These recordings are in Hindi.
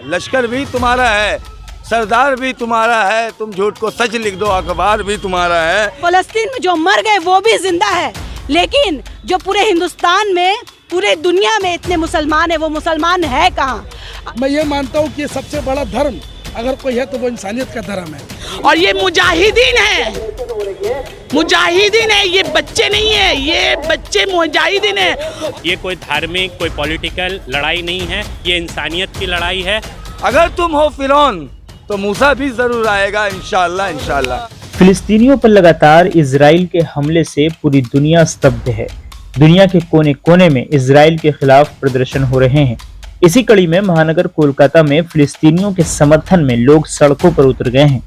लश्कर भी तुम्हारा है, सरदार भी तुम्हारा है, तुम झूठ को सच लिख दो, अखबार भी तुम्हारा है। फलस्तीन में जो मर गए वो भी जिंदा है, लेकिन जो पूरे हिंदुस्तान में, पूरे दुनिया में इतने मुसलमान है, वो मुसलमान है कहाँ? मैं ये मानता हूँ कि सबसे बड़ा धर्म अगर कोई है तो वो इंसानियत का धर्म है। और ये मुजाहिदीन है, मुजाहिदीन है, ये बच्चे नहीं है, ये बच्चे मुजाहिदीन है। ये कोई धार्मिक, कोई पॉलिटिकल लड़ाई नहीं है, ये इंसानियत की लड़ाई है। अगर तुम हो फिरौन तो मूसा भी जरूर आएगा, इंशाअल्लाह इंशाअल्लाह। फिलिस्तीनियों पर लगातार इजराइल के हमले से पूरी दुनिया स्तब्ध है। दुनिया के कोने कोने में इजराइल के खिलाफ प्रदर्शन हो रहे हैं। इसी कड़ी में महानगर कोलकाता में फिलिस्तीनियों के समर्थन में लोग सड़कों पर उतर गए हैं।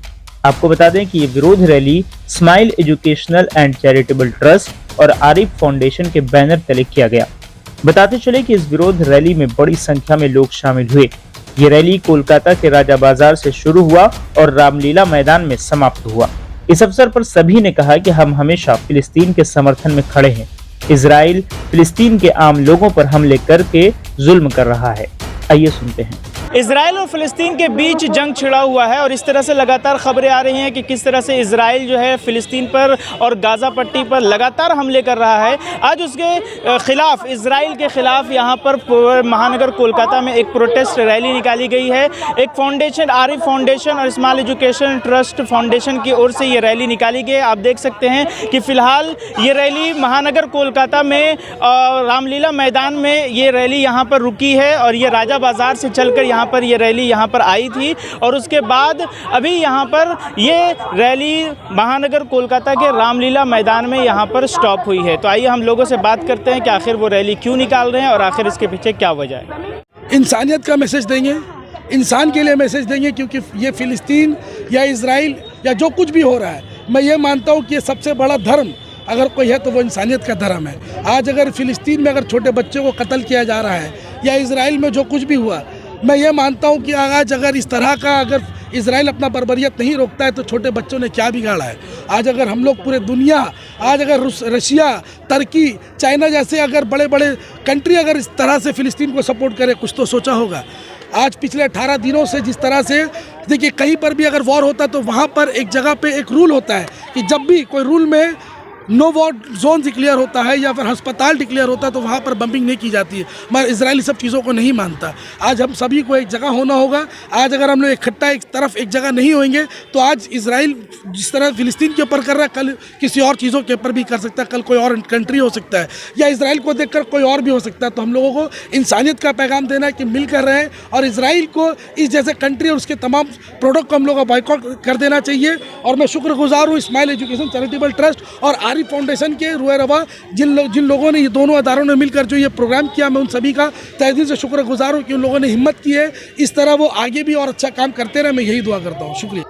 आपको बता दें कि ये विरोध rally smile educational and charitable trust और आरिफ फाउंडेशन के बैनर तले किया गया। बताते चले कि इस विरोध रैली में बड़ी संख्या में लोग शामिल हुए। ये रैली कोलकाता के राजा बाजार से शुरू हुआ और रामलीला मैदान में समाप्त हुआ। इस अवसर पर सभी ने कहा कि हम हमेशा फिलिस्तीन के समर्थन में खड़े हैं। इजराइल फिलिस्तीन के आम लोगों पर हमले करके जुल्म कर रहा है। आइए सुनते हैं। इजराइल और फिलिस्तीन के बीच जंग छिड़ा हुआ है और इस तरह से लगातार खबरें आ रही हैं कि किस तरह से इजराइल जो है फिलिस्तीन पर और गाज़ा पट्टी पर लगातार हमले कर रहा है। आज उसके खिलाफ, इजराइल के खिलाफ यहाँ पर महानगर कोलकाता में एक प्रोटेस्ट रैली निकाली गई है। एक फाउंडेशन, आरिफ फाउंडेशन और स्मॉल एजुकेशन ट्रस्ट फाउंडेशन की ओर से ये रैली निकाली गई। आप देख सकते हैं कि फ़िलहाल ये रैली महानगर कोलकाता में रामलीला मैदान में ये रैली यहाँ पर रुकी है और ये राजा बाज़ार से चलकर यहाँ पर ये रैली यहाँ पर आई थी और उसके बाद अभी यहाँ पर ये रैली महानगर कोलकाता के रामलीला मैदान में यहाँ पर स्टॉप हुई है। तो आइए हम लोगों से बात करते हैं कि आखिर वो रैली क्यों निकाल रहे हैं और आखिर इसके पीछे क्या वजह है। इंसानियत का मैसेज देंगे, इंसान के लिए मैसेज देंगे, क्योंकि ये फिलिस्तीन या इजराइल या जो कुछ भी हो रहा है, मैं ये मानता हूँ कि ये सबसे बड़ा धर्म अगर कोई है तो वो इंसानियत का धर्म है। आज अगर फिलिस्तीन में अगर छोटे बच्चों को कत्ल किया जा रहा है या इजराइल में जो कुछ भी हुआ, मैं ये मानता हूँ कि आज अगर इस तरह का अगर इजराइल अपना बर्बरियत नहीं रोकता है तो छोटे बच्चों ने क्या बिगाड़ा है। आज अगर हम लोग पूरे दुनिया, आज अगर रशिया, तुर्की, चाइना जैसे अगर बड़े बड़े कंट्री अगर इस तरह से फिलिस्तीन को सपोर्ट करे, कुछ तो सोचा होगा। आज पिछले 18 दिनों से जिस तरह से देखिए, कहीं पर भी अगर वॉर होता है तो वहाँ पर एक जगह पे एक रूल होता है कि जब भी कोई रूल में नो वॉर जोन डिक्लेयर होता है या फिर अस्पताल डिक्लेयर होता है तो वहाँ पर बम्बिंग नहीं की जाती है। मगर इजराइल सब चीज़ों को नहीं मानता। आज हम सभी को एक जगह होना होगा। आज अगर हम लोग इकट्ठा एक तरफ एक जगह नहीं होंगे तो आज इजराइल जिस तरह फिलिस्तीन के ऊपर कर रहा है, कल किसी और चीज़ों के ऊपर भी कर सकता है। कल कोई और कंट्री हो सकता है या इजराइल को देखकर कोई और भी हो सकता है। तो हम लोगों को इंसानियत का पैगाम देना है कि मिल कर रहें और इजराइल को इस जैसे कंट्री और उसके तमाम प्रोडक्ट को हम लोगों को बाइकआउट कर देना चाहिए। और मैं शुक्रगुजार हूँ स्माइल एजुकेशन चैरिटेबल ट्रस्ट और आरिफ फाउंडेशन के रुए रवा जिन लोगों ने, ये दोनों अदारों ने मिलकर जो ये प्रोग्राम किया, मैं उन सभी का तहे दिल से शुक्रगुजार हूँ कि उन लोगों ने हिम्मत की है। इस तरह वो आगे भी और अच्छा काम करते रहे, मैं यही दुआ करता हूँ। शुक्रिया।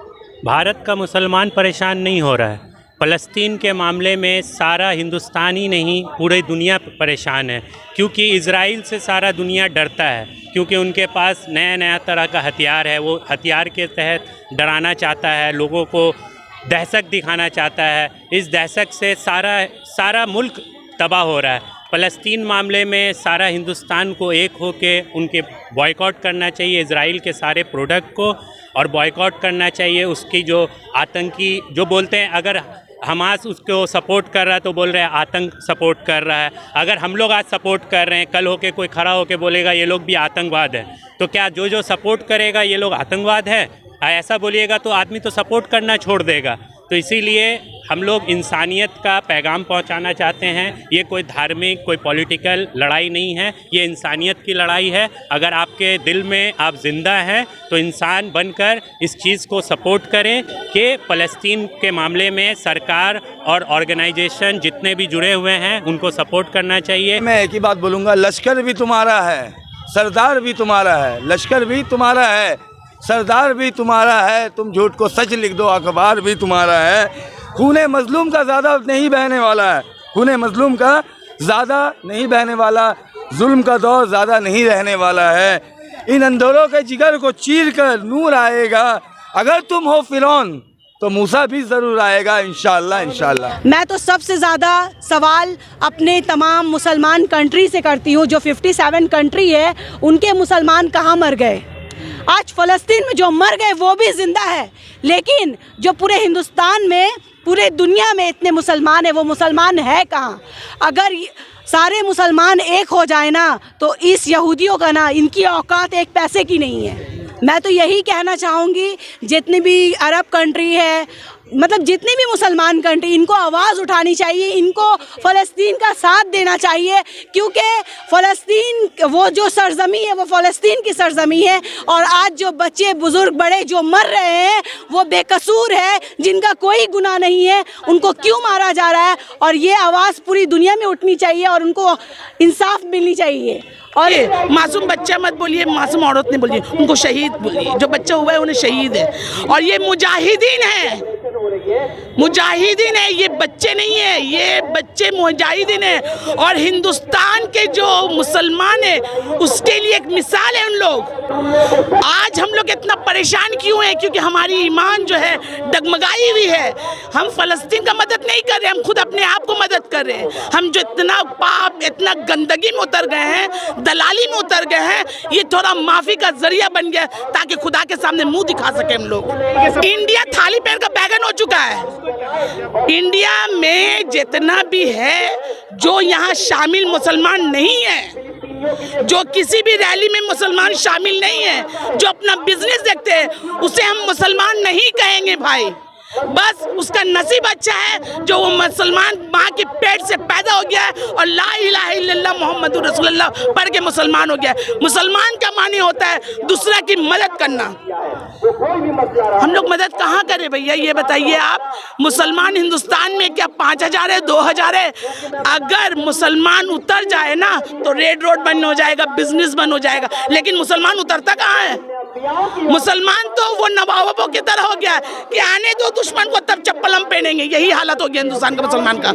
भारत का मुसलमान परेशान नहीं हो रहा है। फ़लस्तीन के मामले में सारा हिंदुस्तान ही नहीं, पूरी दुनिया परेशान है, क्योंकि इजराइल से सारा दुनिया डरता है, क्योंकि उनके पास नया नया तरह का हथियार है। वो हथियार के तहत डराना चाहता है, लोगों को दहशत दिखाना चाहता है। इस दहशत से सारा मुल्क तबाह हो रहा है। फ़लस्तीन मामले में सारा हिंदुस्तान को एक होके उनके बॉयकॉट करना चाहिए, इजराइल के सारे प्रोडक्ट को, और बॉयकॉट करना चाहिए उसकी जो आतंकी, जो बोलते हैं अगर हमास उसको सपोर्ट कर रहा है तो बोल रहे हैं आतंक सपोर्ट कर रहा है। अगर हम लोग आज सपोर्ट कर रहे हैं, कल होके कोई खड़ा होके बोलेगा ये लोग भी आतंकवाद है, तो क्या जो सपोर्ट करेगा ये लोग आतंकवाद है? ऐसा बोलिएगा तो आदमी तो सपोर्ट करना छोड़ देगा। तो इसीलिए हम लोग इंसानियत का पैगाम पहुंचाना चाहते हैं। ये कोई धार्मिक, कोई पॉलिटिकल लड़ाई नहीं है, ये इंसानियत की लड़ाई है। अगर आपके दिल में आप ज़िंदा हैं तो इंसान बनकर इस चीज़ को सपोर्ट करें कि फ़लस्तीन के मामले में सरकार और ऑर्गेनाइजेशन जितने भी जुड़े हुए हैं उनको सपोर्ट करना चाहिए। मैं एक ही बात बोलूँगा, लश्कर भी तुम्हारा है, सरदार भी तुम्हारा है। लश्कर भी तुम्हारा है, सरदार भी तुम्हारा है, तुम झूठ को सच लिख दो, अखबार भी तुम्हारा है। खूने मजलूम का ज़्यादा नहीं बहने वाला है, खूने मजलूम का ज़्यादा नहीं बहने वाला, जुल्म का दौर ज़्यादा नहीं रहने वाला है। इन अंधेरों के जिगर को चीर कर नूर आएगा। अगर तुम हो फिरौन तो मूसा भी ज़रूर आएगा, इंशाअल्लाह इंशाअल्लाह। मैं तो सबसे ज़्यादा सवाल अपने तमाम मुसलमान कंट्री से करती हूँ। जो 57 कंट्री है, उनके मुसलमान कहाँ मर गए? आज फ़लस्तीन में जो मर गए वो भी जिंदा है, लेकिन जो पूरे हिंदुस्तान में, पूरे दुनिया में इतने मुसलमान हैं, वो मुसलमान है कहाँ? अगर सारे मुसलमान एक हो जाए ना, तो इस यहूदियों का ना, इनकी औकात एक पैसे की नहीं है। मैं तो यही कहना चाहूँगी, जितनी भी अरब कंट्री है, मतलब जितनी भी मुसलमान कंट्री, इनको आवाज़ उठानी चाहिए, इनको फ़लस्तीन का साथ देना चाहिए, क्योंकि फ़लस्तीन वो जो सरज़मी है वो फ़लस्तीन की सरज़मी है। और आज जो बच्चे बुज़ुर्ग बड़े जो मर रहे हैं वो बेकसूर है, जिनका कोई गुनाह नहीं है, उनको क्यों मारा जा रहा है? और ये आवाज़ पूरी दुनिया में उठनी चाहिए और उनको इंसाफ मिलनी चाहिए। और मासूम बच्चा मत बोलिए, मासूम औरत नहीं बोलिए, उनको शहीद बोलिए। जो बच्चा हुआ है उन्हें शहीद है, और ये मुजाहिदीन है, मुजाहिदीन है, ये बच्चे नहीं है, ये बच्चे मुजाहिदीन है। और हिंदुस्तान के जो मुसलमान है उसके लिए एक मिसाल है उन लोग। आज हम लोग इतना परेशान क्यों हैं? क्योंकि हमारी ईमान जो है डगमगाई हुई है। हम फ़लस्तीन का मदद नहीं कर रहे, हम खुद अपने आप को मदद कर रहे हैं। हम जो इतना पाप, इतना गंदगी में उतर गए हैं, दलाली में उतर गए हैं, ये थोड़ा माफ़ी का जरिया बन गया ताकि खुदा के सामने मुंह दिखा सके हम लोग। इंडिया थाली पैर का बैगन हो चुका है। इंडिया में जितना भी है, जो यहाँ शामिल मुसलमान नहीं है, जो किसी भी रैली में मुसलमान शामिल नहीं है, जो अपना बिजनेस देखते हैं, उसे हम मुसलमान नहीं कहेंगे भाई। बस उसका नसीब अच्छा है जो वो मुसलमान माँ के पेट से पैदा हो गया है और ला इलाहा इल्लल्लाह मुहम्मदुर रसूलुल्लाह पढ़ के मुसलमान हो गया है। मुसलमान का मानी होता है दूसरा की मदद करना। हम लोग मदद कहाँ करें भैया, ये बताइए आप। मुसलमान हिंदुस्तान में क्या 5000 है, 2000 है? अगर मुसलमान उतर जाए ना तो रेड रोड बंद हो जाएगा, बिजनेस बंद हो जाएगा, लेकिन मुसलमान उतरता कहाँ है? मुसलमान तो वो नवाबों की तरह हो गया कि आने दो दुश्मन को तब चप्पल हम पहनेंगे। यही हालत हो गया हिंदुस्तान का मुसलमान का।